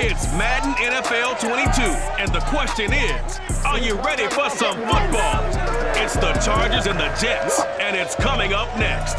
It's Madden NFL 22, and the question is, are you ready for some football? It's the Chargers and the Jets, and it's coming up next.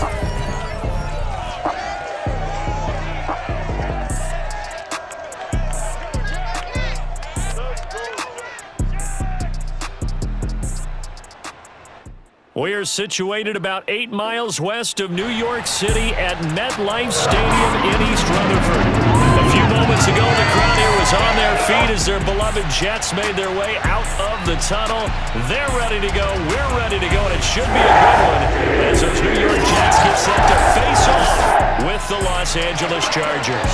We are situated about 8 miles west of New York City at MetLife Stadium in East Rutherford. A few moments ago, the crowd here was on their feet as their beloved Jets made their way out of the tunnel. They're ready to go. We're ready to go, and it should be a good one as those New York Jets get set to face off with the Los Angeles Chargers.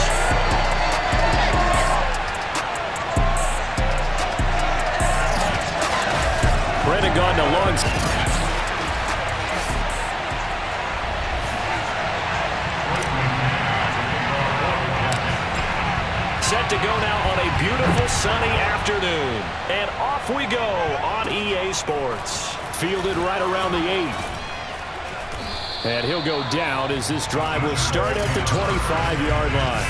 Brennan gone to long. Set to go now on a beautiful sunny afternoon. And off we go on EA Sports. Fielded right around the 8. And he'll go down as this drive will start at the 25-yard line.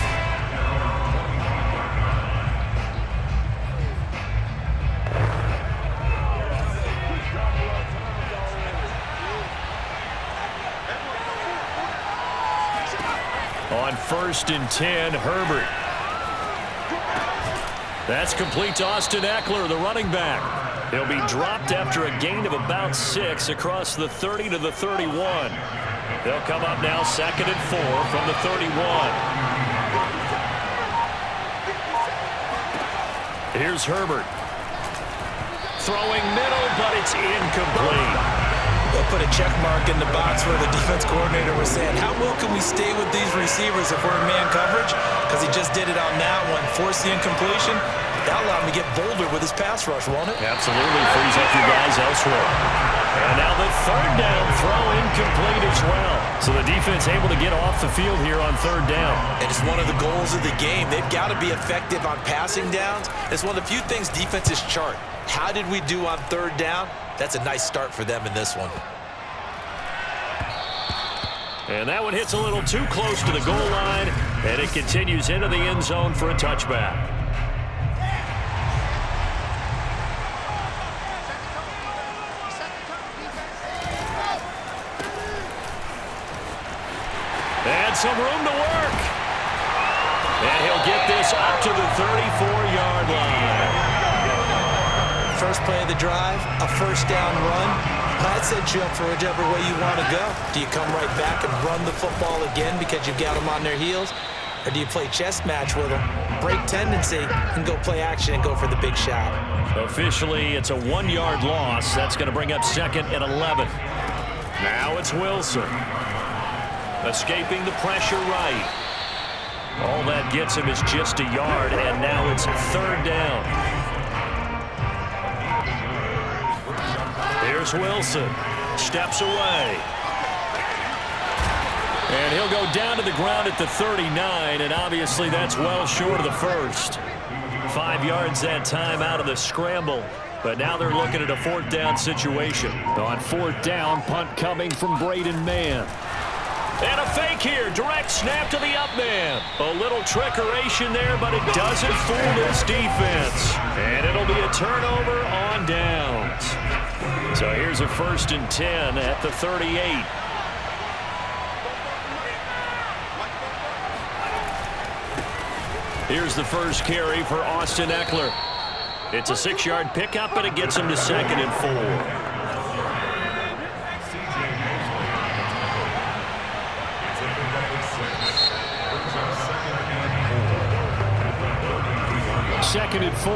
On 1st and 10, Herbert. That's complete to Austin Eckler, the running back. He'll be dropped after a gain of about 6 across the 30 to the 31. They'll come up now 2nd and 4 from the 31. Here's Herbert. Throwing middle, but it's incomplete. They'll put a check mark in the box where the defense coordinator was saying, how well can we stay with these receivers if we're in man coverage? Because he just did it on that one, forced the incompletion. That'll allow him to get bolder with his pass rush, won't it? Absolutely, frees up your guys elsewhere. And now the 3rd down throw incomplete as well. So the defense able to get off the field here on 3rd down. And it's one of the goals of the game. They've got to be effective on passing downs. It's one of the few things defenses chart. How did we do on 3rd down? That's a nice start for them in this one. And that one hits a little too close to the goal line, and it continues into the end zone for a touchback. And some room to work. And he'll get this up to the 34-yard line. First play of the drive, a 1st down run. That sets you up for whichever way you want to go. Do you come right back and run the football again because you've got them on their heels? Or do you play chess match with them, break tendency, and go play action and go for the big shot? Officially, it's a 1-yard loss. That's going to bring up 2nd and 11. Now it's Wilson. Escaping the pressure right. All that gets him is just a yard, and now it's 3rd down. Here's Wilson. Steps away. And he'll go down to the ground at the 39, and obviously that's well short of the first. 5 yards that time out of the scramble. But now they're looking at a 4th down situation. On 4th down, punt coming from Braden Mann. And a fake here. Direct snap to the up man. A little trickeration there, but it doesn't fool this defense. And it'll be a turnover on downs. So here's a 1st and 10 at the 38. Here's the first carry for Austin Eckler. It's a 6-yard pickup, and it gets him to 2nd and 4. Second and 4.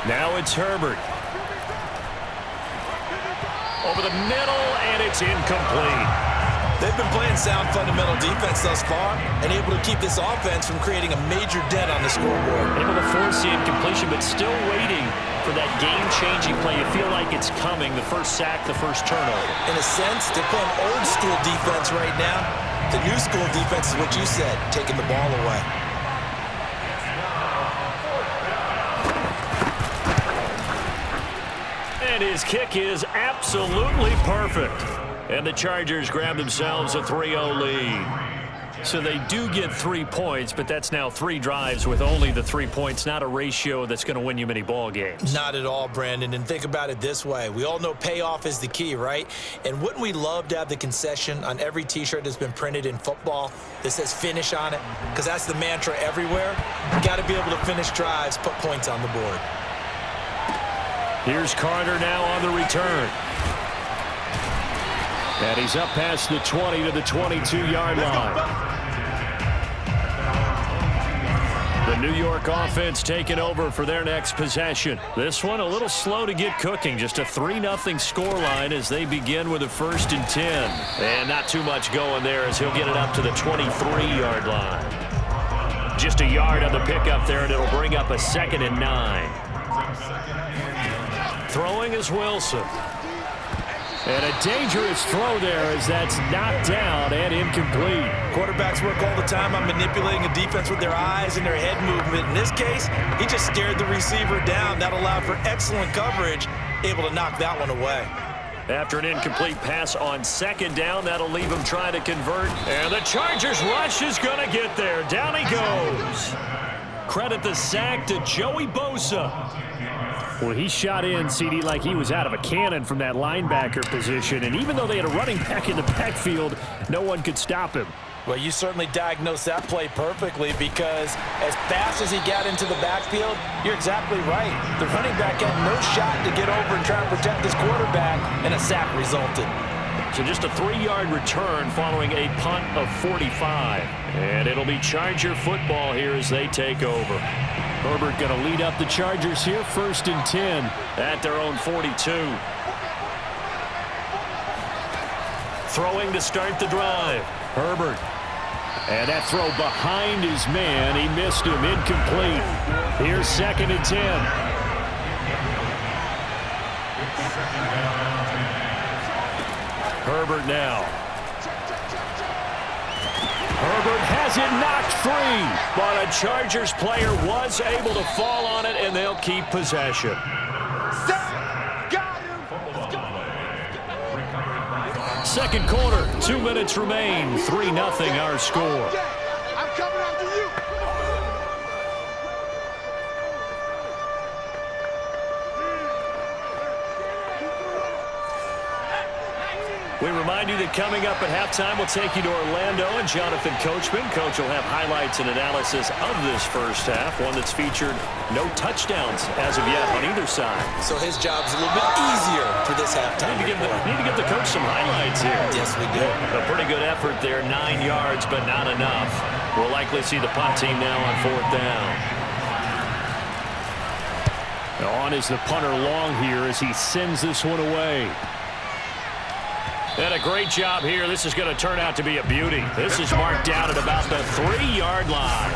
Now it's Herbert. Over the middle, and it's incomplete. They've been playing sound fundamental defense thus far and able to keep this offense from creating a major dent on the scoreboard. Able to force the incompletion, but still waiting for that game-changing play. You feel like it's coming, the first sack, the first turnover. In a sense, they're playing old-school defense right now. The new school defense is what you said, taking the ball away. And his kick is absolutely perfect. And the Chargers grab themselves a 3-0 lead. So they do get 3 points, but that's now 3 drives with only the 3 points, not a ratio that's going to win you many ball games. Not at all, Brandon. And think about it this way. We all know payoff is the key, right? And wouldn't we love to have the concession on every T-shirt that's been printed in football that says finish on it? Because that's the mantra everywhere. You got to be able to finish drives, put points on the board. Here's Carter now on the return. And he's up past the 20 to the 22-yard line. The New York offense taking over for their next possession. This one a little slow to get cooking. Just a 3-0 scoreline as they begin with a 1st and 10. And not too much going there as he'll get it up to the 23-yard line. Just a yard on the pickup there, and it'll bring up a 2nd and 9. Throwing is Wilson. And a dangerous throw there as that's knocked down and incomplete. Quarterbacks work all the time on manipulating a defense with their eyes and their head movement. In this case, he just stared the receiver down. That allowed for excellent coverage, able to knock that one away. After an incomplete pass on 2nd down, that'll leave him trying to convert. And the Chargers rush is going to get there. Down he goes. Credit the sack to Joey Bosa. Well, he shot in, CD, like he was out of a cannon from that linebacker position. And even though they had a running back in the backfield, no one could stop him. Well, you certainly diagnosed that play perfectly because as fast as he got into the backfield, you're exactly right. The running back had no shot to get over and try and protect his quarterback, and a sack resulted. So just a 3-yard return following a punt of 45. And it'll be Charger football here as they take over. Herbert going to lead up the Chargers here, 1st and 10. At their own 42. Throwing to start the drive. Herbert. And that throw behind his man. He missed him. Incomplete. Here's 2nd and 10. Herbert now. Herbert has it knocked free. But a Chargers player was able to fall on it, and they'll keep possession. Second quarter, 2 minutes remain. 3-0 our score. I'm coming after you. We remind you that coming up at halftime, we'll take you to Orlando and Jonathan Coachman. Coach will have highlights and analysis of this first half, one that's featured no touchdowns as of yet on either side. So his job's a little bit easier for this halftime. Need to give the coach some highlights here. Yes, we do. A pretty good effort there, 9 yards, but not enough. We'll likely see the punt team now on 4th down. On is the punter long here as he sends this one away. And a great job here. This is going to turn out to be a beauty. This is marked down at about the 3-yard line.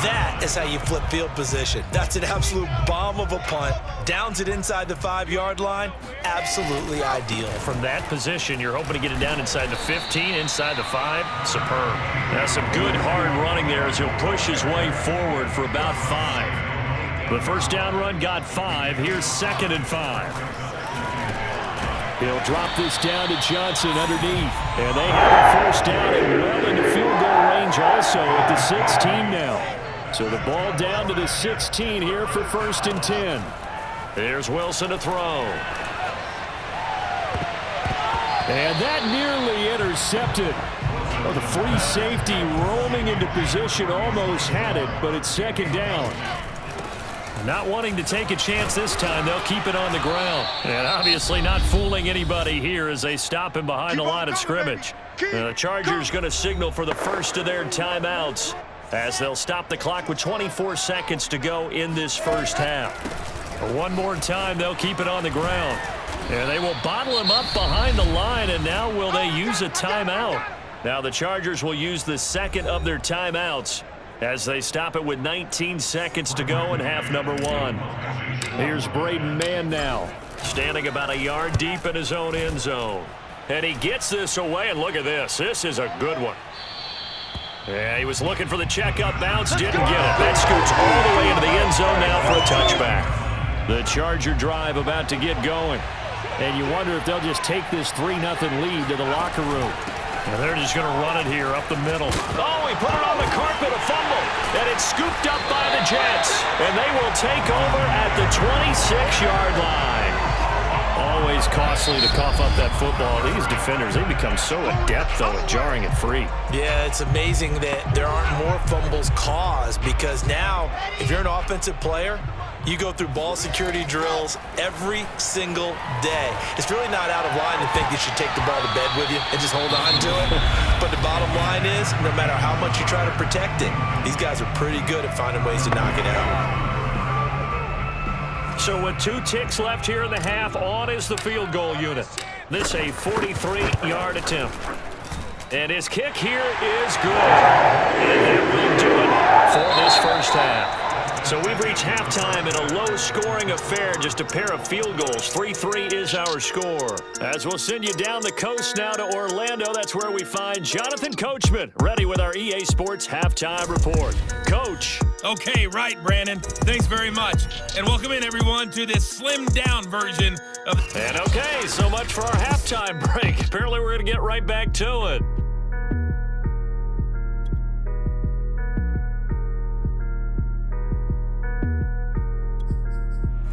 That is how you flip field position. That's an absolute bomb of a punt. Downs it inside the 5-yard line. Absolutely ideal. From that position, you're hoping to get it down inside the 15, inside the 5. Superb. Now some good hard running there as he'll push his way forward for about 5. The first down run got 5. Here's 2nd and 5. He'll drop this down to Johnson underneath. And they have a 1st down and well into field goal range also at the 16 now. So the ball down to the 16 here for 1st and 10. Here's Wilson to throw. And that nearly intercepted. Well, the free safety roaming into position almost had it, but it's 2nd down. Not wanting to take a chance this time, they'll keep it on the ground. And obviously not fooling anybody here as they stop him behind the line of scrimmage. The Chargers going to signal for the first of their timeouts as they'll stop the clock with 24 seconds to go in this first half. One more time, they'll keep it on the ground. And they will bottle him up behind the line, and now will they use a timeout? Now the Chargers will use the 2nd of their timeouts as they stop it with 19 seconds to go in half number 1. Here's Braden Mann now. Standing about a yard deep in his own end zone. And he gets this away, and look at this. This is a good one. Yeah, he was looking for the check-up bounce, didn't get it. That scoots all the way into the end zone now for a touchback. The Charger drive about to get going. And you wonder if they'll just take this 3-0 lead to the locker room. And they're just going to run it here up the middle. Oh, he put it on the carpet, a fumble. And it's scooped up by the Jets. And they will take over at the 26-yard line. Always costly to cough up that football. These defenders, they become so adept, though, at jarring it free. Yeah, it's amazing that there aren't more fumbles caused, because now, if you're an offensive player, you go through ball security drills every single day. It's really not out of line to think you should take the ball to bed with you and just hold on to it. But the bottom line is, no matter how much you try to protect it, these guys are pretty good at finding ways to knock it out. So with 2 ticks left here in the half, on is the field goal unit. This a 43-yard attempt. And his kick here is good. And that will do it for this first half. So we've reached halftime in a low-scoring affair, just a pair of field goals. 3-3 is our score. As we'll send you down the coast now to Orlando, that's where we find Jonathan Coachman, ready with our EA Sports Halftime Report. Coach. Okay, right, Brandon. Thanks very much. And welcome in, everyone, to this slimmed-down version of... And okay, so much for our halftime break. Apparently we're going to get right back to it.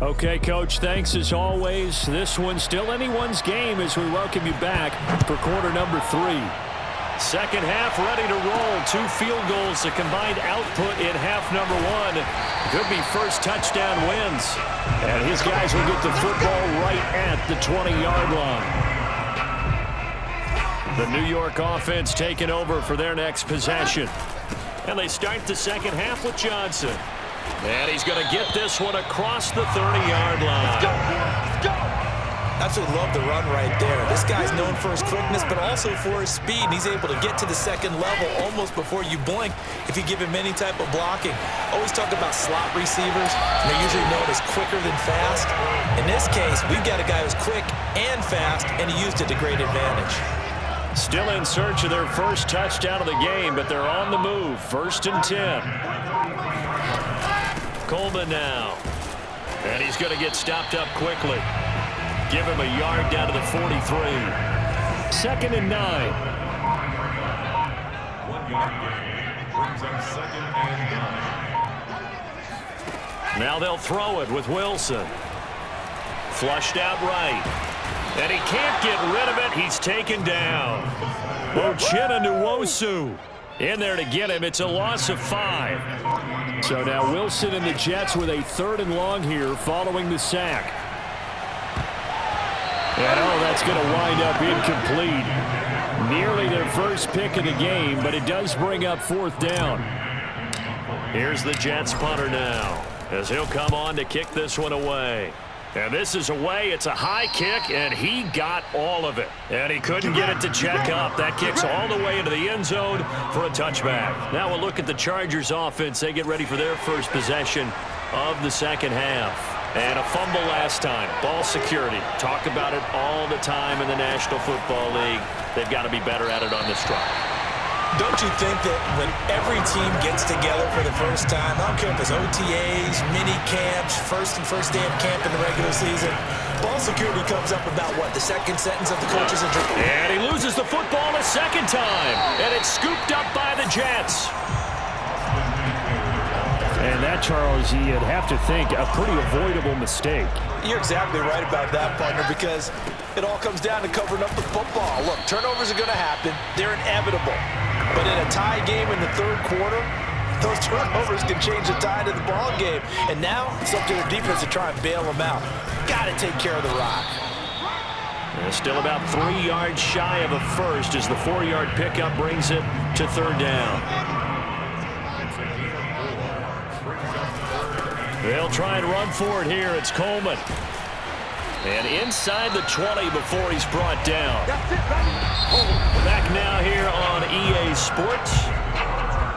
Okay, Coach, thanks as always. This one's still anyone's game as we welcome you back for quarter number 3. Second half ready to roll. 2 field goals, the combined output in half number 1. Could be first touchdown wins. And his guys will get the football right at the 20-yard line. The New York offense taking over for their next possession. And they start the second half with Johnson. And he's going to get this one across the 30-yard line. Let's go! Let's go! Absolutely love the run right there. This guy's known for his quickness, but also for his speed. And he's able to get to the second level almost before you blink if you give him any type of blocking. Always talk about slot receivers, and they're usually known as quicker than fast. In this case, we've got a guy who's quick and fast, and he used it to great advantage. Still in search of their first touchdown of the game, but they're on the move. 1st and 10. Coleman now. And he's going to get stopped up quickly. Give him a yard down to the 43. 2nd and 9. 1 yard gain brings up 2nd and 9. Now they'll throw it with Wilson. Flushed out right. And he can't get rid of it. He's taken down. Uchenna Nwosu in there to get him. It's a loss of 5. So now Wilson and the Jets with a 3rd and long here following the sack. And that's going to wind up incomplete. Nearly their first pick of the game, but it does bring up 4th down. Here's the Jets punter now, as he'll come on to kick this one away. And this is away. It's a high kick, and he got all of it. And he couldn't get it to check up. That kicks all the way into the end zone for a touchback. Now we'll look at the Chargers offense. They get ready for their first possession of the second half. And a fumble last time. Ball security. Talk about it all the time in the National Football League. They've got to be better at it on this drive. Don't you think that when every team gets together for the first time, I don't care if it's OTAs, mini camps, first day of camp in the regular season, ball security comes up about what, the second sentence of the coach's introduction? And he loses the football a second time. And it's scooped up by the Jets. And that, Charles, you'd have to think a pretty avoidable mistake. You're exactly right about that, partner, because it all comes down to covering up the football. Look, turnovers are going to happen. They're inevitable. But in a tie game in the 3rd quarter, those turnovers can change the tide of the ball game. And now it's up to the defense to try and bail them out. Got to take care of the rock. And still about 3 yards shy of a first as the 4-yard pickup brings it to 3rd down. They'll try and run for it here. It's Coleman. And inside the 20 before he's brought down. Back now here on EA Sports.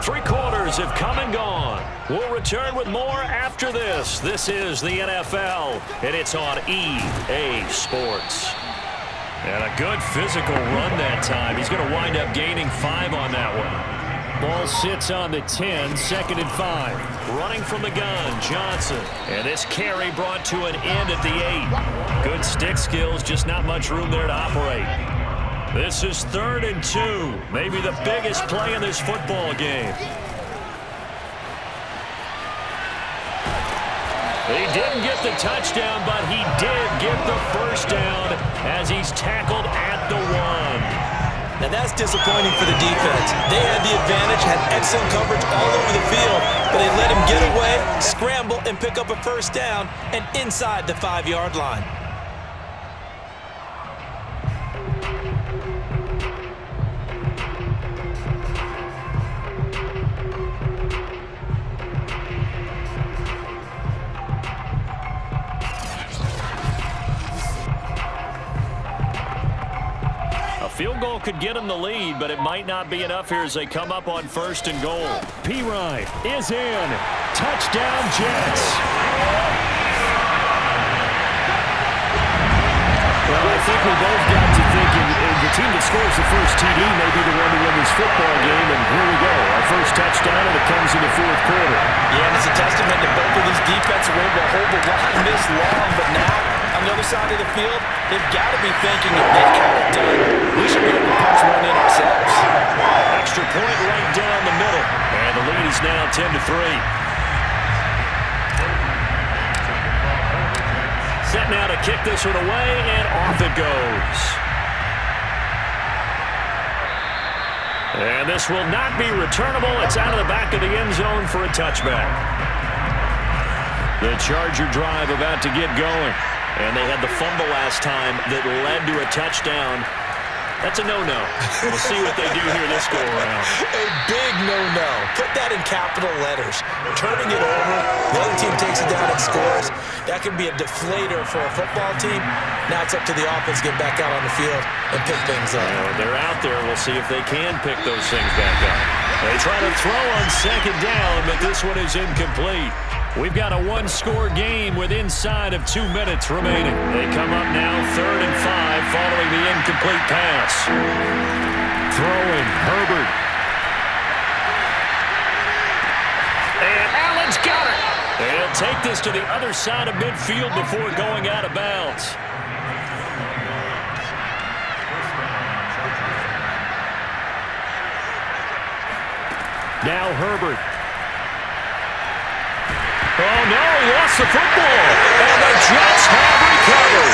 3 quarters have come and gone. We'll return with more after this. This is the NFL, and it's on EA Sports. And a good physical run that time. He's going to wind up gaining 5 on that one. Ball sits on the 10, 2nd and 5. Running from the gun, Johnson. And this carry brought to an end at the 8. Good stick skills, just not much room there to operate. This is 3rd and 2. Maybe the biggest play in this football game. He didn't get the touchdown, but he did get the first down as he's tackled at the 1. Now that's disappointing for the defense. They had the advantage, had excellent coverage all over the field, but they let him get away, scramble, and pick up a first down and inside the 5-yard line. Field goal could get them the lead, but it might not be enough here as they come up on 1st and goal. P-Ryan is in. Touchdown, Jets. Well, I think we both got to thinking the team that scores the first TD may be the one to win this football game, and here we go. Our first touchdown, and it comes in the 4th quarter. Yeah, and it's a testament that both of these defenses were able to hold the line this long, but now on the other side of the field, they've got to be thinking if they got it done, we should be able to punch one in ourselves. Extra point right down the middle, and the lead is now 10-3. Set now to kick this one away, and off it goes. And this will not be returnable. It's out of the back of the end zone for a touchback. The Charger drive about to get going. And they had the fumble last time that led to a touchdown. That's a no-no. We'll see what they do here this go-around. A big no-no. Put that in capital letters. Turning it over, the other team takes it down and scores. That can be a deflator for a football team. Now it's up to the offense to get back out on the field and pick things up. They're out there. We'll see if they can pick those things back up. They try to throw on 2nd down, but this one is incomplete. We've got a 1-score game with inside of 2 minutes remaining. They come up now 3rd and 5 following the incomplete pass. Throwing, Herbert. And Allen's got it. They'll take this to the other side of midfield before going out of bounds. Now Herbert. Oh, no, he lost the football. And the Jets have recovered.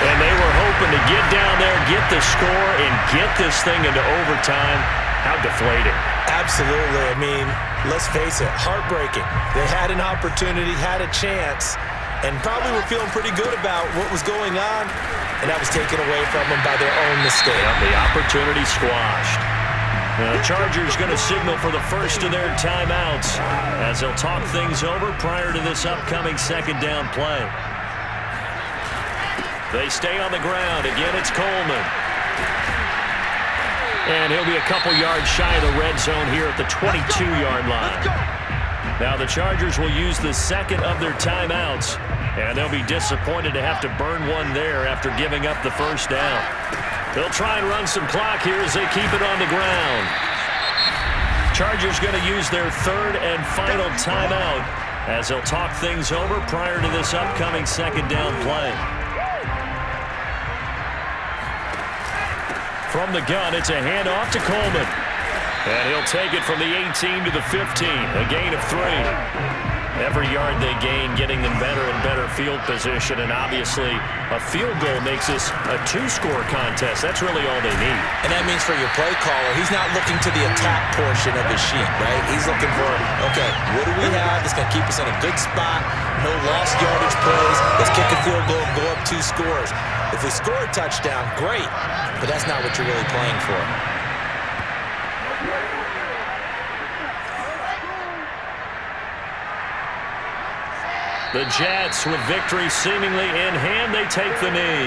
And they were hoping to get down there, get the score, and get this thing into overtime. How deflating. Absolutely. I mean, let's face it, heartbreaking. They had an opportunity, had a chance, and probably were feeling pretty good about what was going on, and that was taken away from them by their own mistake. Yep, the opportunity squashed. The Chargers going to signal for the first of their timeouts as they'll talk things over prior to this upcoming 2nd down play. They stay on the ground. Again, it's Coleman. And he'll be a couple yards shy of the red zone here at the 22-yard line. Now the Chargers will use the 2nd of their timeouts, and they'll be disappointed to have to burn one there after giving up the first down. They'll try and run some clock here as they keep it on the ground. Chargers going to use their 3rd and final timeout as they'll talk things over prior to this upcoming 2nd down play. From the gun, it's a handoff to Coleman. And he'll take it from the 18 to the 15, a gain of 3. Every yard they gain, getting them better and better field position, and obviously a field goal makes this a 2-score contest. That's really all they need. And that means for your play caller, he's not looking to the attack portion of his sheet, right? He's looking for, okay, what do we have that's going to keep us in a good spot, no lost yardage plays, let's kick a field goal, go up 2 scores. If we score a touchdown, great, but that's not what you're really playing for. The Jets, with victory seemingly in hand, they take the knee.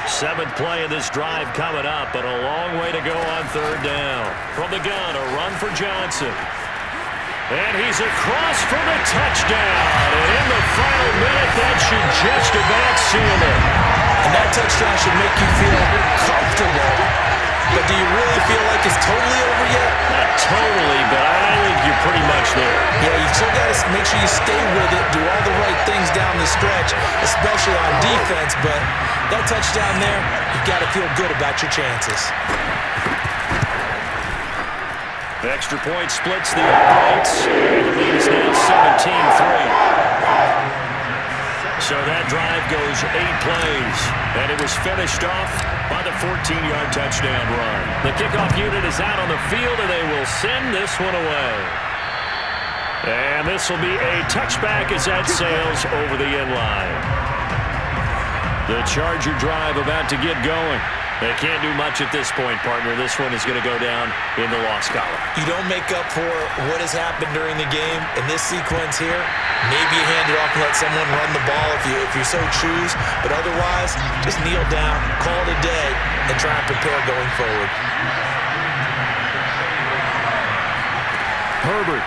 7th play of this drive coming up, but a long way to go on 3rd down. From the gun, a run for Johnson. And he's across for the touchdown. And in the final minute, that should just about seal it. And And that touchdown should make you feel comfortable. But do you really feel like it's totally over yet? Not totally, but I think you're pretty much there. Yeah, you've still got to make sure you stay with it, do all the right things down the stretch, especially on defense. But that touchdown there, you've got to feel good about your chances. The extra point splits the uprights. And the lead is now 17-3. So that drive goes 8 plays, and it was finished off by the 14-yard touchdown run. The kickoff unit is out on the field, and they will send this one away. And this will be a touchback as that sails over the end line. The Charger drive about to get going. They can't do much at this point, partner. This one is going to go down in the loss column. You don't make up for what has happened during the game. In this sequence here, maybe you hand it off and let someone run the ball if you so choose. But otherwise, just kneel down, call it a day, and try and prepare going forward. Herbert.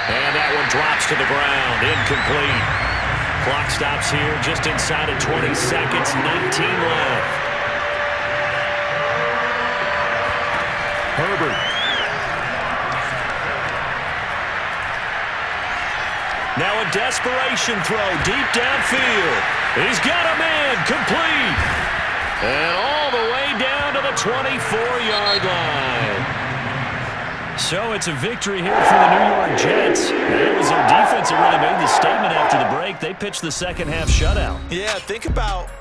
And that one drops to the ground. Incomplete. Clock stops here just inside of 20 seconds, 19 left. Herbert. Now a desperation throw deep downfield. He's got a man, complete. And all the way down to the 24-yard line. So it's a victory here for the New York Jets. And it was their defense that really made the statement after the break. They pitched the second half shutout. Yeah, think about